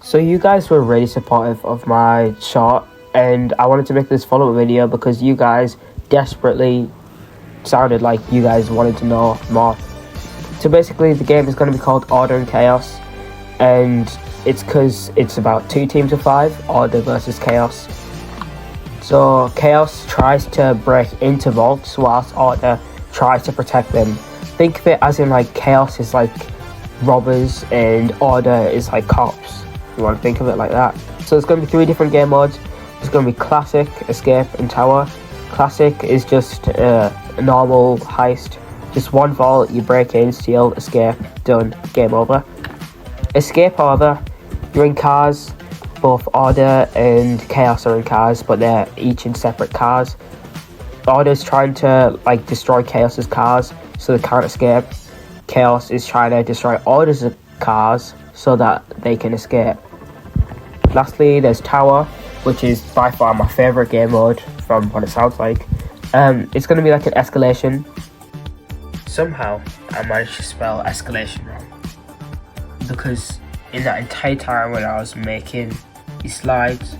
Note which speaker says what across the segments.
Speaker 1: So you guys were really supportive of my short, and I wanted to make this follow-up video because you guys desperately sounded like you guys wanted to know more. So basically the game is going to be called Order and Chaos, and it's because it's about 2 teams of 5, Order versus Chaos. So Chaos tries to break into vaults whilst Order tries to protect them. Think of it as in like Chaos is like robbers and Order is like cops. You want to think of it like that. So there's going to be 3 different game modes. There's going to be Classic, Escape and Tower. Classic is just a normal heist. Just 1 vault, you break in, steal, escape, done, game over. Escape, however, you're in cars. Both Order and Chaos are in cars, but they're each in separate cars. Order's trying to like destroy Chaos's cars so they can't escape. Chaos is trying to destroy Order's cars so that they can escape. Lastly, there's Tower, which is by far my favourite game mode from what it sounds like. It's going to be like an escalation. Somehow, I managed to spell escalation wrong. Because in that entire time when I was making these slides,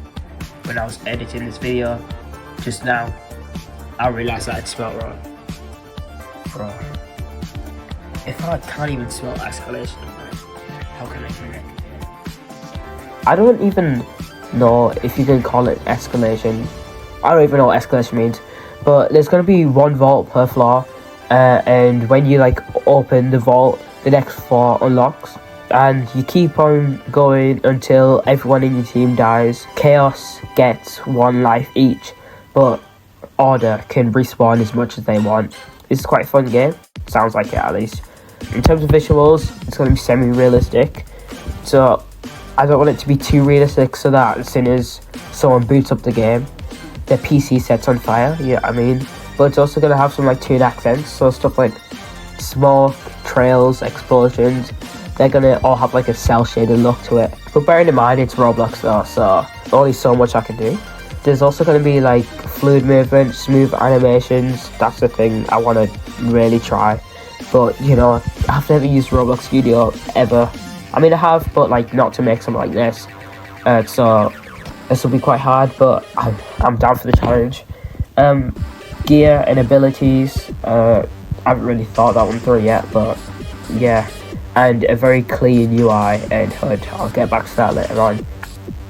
Speaker 1: when I was editing this video, just now, I realised that I'd spelled wrong. Bro. If I can't even spell escalation, how can I even make it? I don't even know if you can call it escalation. I don't even know what escalation means. But there's going to be 1 vault per floor. And when you like open the vault, the next floor unlocks. And you keep on going until everyone in your team dies. Chaos gets 1 life each. But Order can respawn as much as they want. It's quite a fun game. Sounds like it at least. In terms of visuals, it's going to be semi-realistic. So I don't want it to be too realistic so that as soon as someone boots up the game, their PC sets on fire, but it's also going to have some like tuned accents, so stuff like smoke, trails, explosions, they're going to all have like a cell shaded look to it. But bearing in mind it's Roblox though, so only so much I can do. There's also going to be like fluid movement, smooth animations. That's the thing I want to really try, but I've never used Roblox Studio ever. I mean I have, but like not to make something like this, so this will be quite hard, but I'm down for the challenge. Gear and abilities, I haven't really thought that one through yet, but yeah. And a very clean UI and HUD. I'll get back to that later on.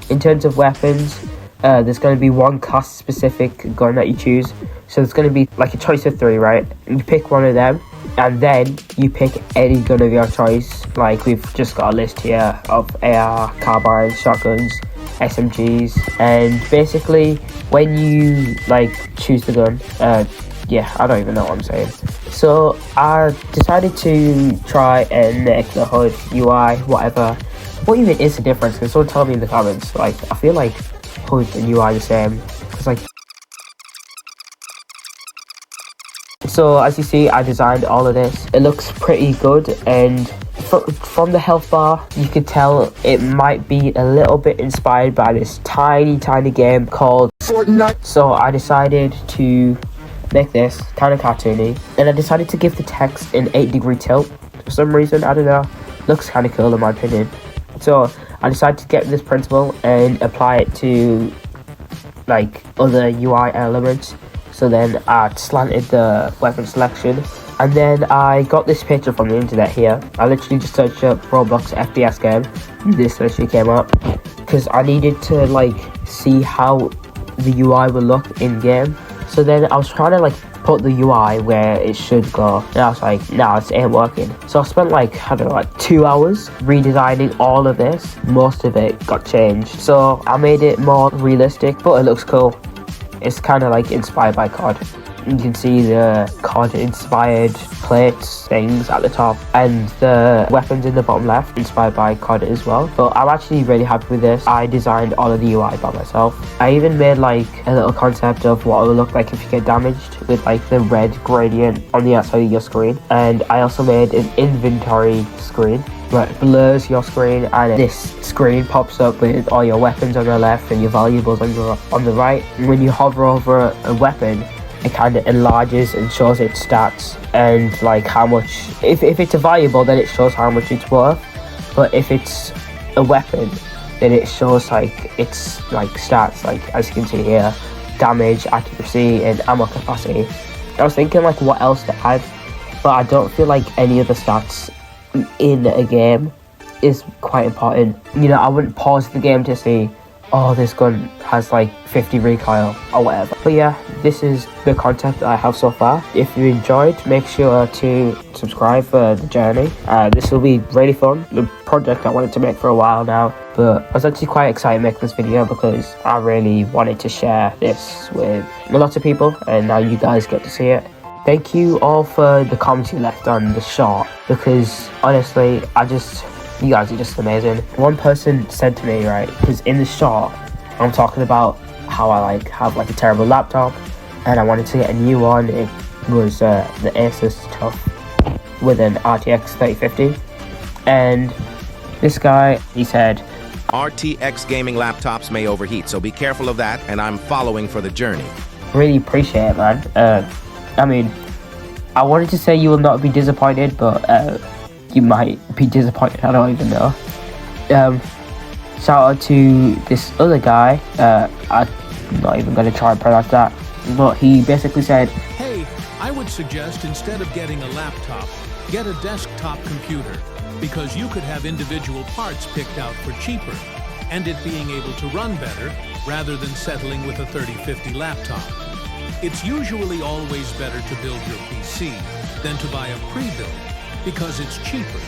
Speaker 1: In terms of weapons, there's going to be 1 class-specific gun that you choose. So there's going to be like a choice of 3, right? You pick one of them, and then you pick any gun of your choice. Like we've just got a list here of AR, carbines, shotguns, SMGs, and basically when you like choose the gun, I don't even know what I'm saying. So I decided to try and make the HUD, UI, whatever. What even is the difference? Can someone tell me in the comments? Like I feel like HUD and UI are the same. It's like. So as you see, I designed all of this. It looks pretty good, and from the health bar, you could tell it might be a little bit inspired by this tiny game called Fortnite. So I decided to make this kind of cartoony, and I decided to give the text an 8-degree tilt for some reason. I don't know. Looks kind of cool in my opinion. So I decided to get this principle and apply it to like other UI elements. So then I slanted the weapon selection, and then I got this picture from the internet here. I literally just searched up Roblox FPS game, and this literally came up because I needed to like see how the UI would look in game. So then I was trying to like put the UI where it should go, and I was like, nah, it ain't working. So I spent like 2 hours redesigning all of this. Most of it got changed, so I made it more realistic, but it looks cool. It's kind of like inspired by COD. You can see the COD inspired plates things at the top, and the weapons in the bottom left inspired by COD as well. But I'm actually really happy with this. I designed all of the UI by myself. I even made like a little concept of what it would look like if you get damaged, with like the red gradient on the outside of your screen. And I also made an inventory screen where it blurs your screen, and this screen pops up with all your weapons on the left and your valuables on the right. And when you hover over a weapon, it kind of enlarges and shows its stats and like how much. If it's a valuable, then it shows how much it's worth. But if it's a weapon, then it shows like its like stats, like as you can see here, damage, accuracy, and ammo capacity. I was thinking like what else to add, but I don't feel like any of the stats in a game is quite important. You know, I wouldn't pause the game to see, oh, this gun has like 50 recoil or whatever. But yeah, this is the content that I have so far. If you enjoyed, make sure to subscribe for the journey. This will be really fun. The project I wanted to make for a while now, but I was actually quite excited to make this video because I really wanted to share this with a lot of people, and now you guys get to see it. Thank you all for the comments you left on the short, because honestly, you guys are just amazing. One person said to me, right, because in the short, I'm talking about how I like have like a terrible laptop and I wanted to get a new one. It was the Asus TUF with an RTX 3050. And this guy, he said,
Speaker 2: RTX gaming laptops may overheat, so be careful of that, and I'm following for the journey.
Speaker 1: Really appreciate it, man. I mean, I wanted to say you will not be disappointed, but you might be disappointed, I don't even know. Shout out to this other guy, I'm not even going to try and pronounce that, but he basically said,
Speaker 3: hey, I would suggest instead of getting a laptop, get a desktop computer, because you could have individual parts picked out for cheaper, and it being able to run better, rather than settling with a 3050 laptop. It's usually always better to build your PC than to buy a pre-built, because it's cheaper,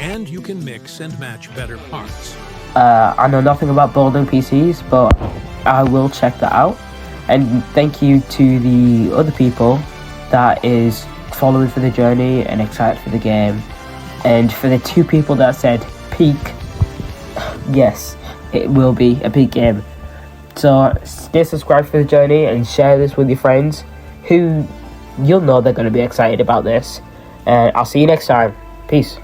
Speaker 3: and you can mix and match better parts.
Speaker 1: I know nothing about building PCs, but I will check that out. And thank you to the other people that is following for the journey and excited for the game. And for the 2 people that said peak, yes, it will be a peak game. So stay subscribed for the journey and share this with your friends who you'll know they're going to be excited about this. And I'll see you next time. Peace.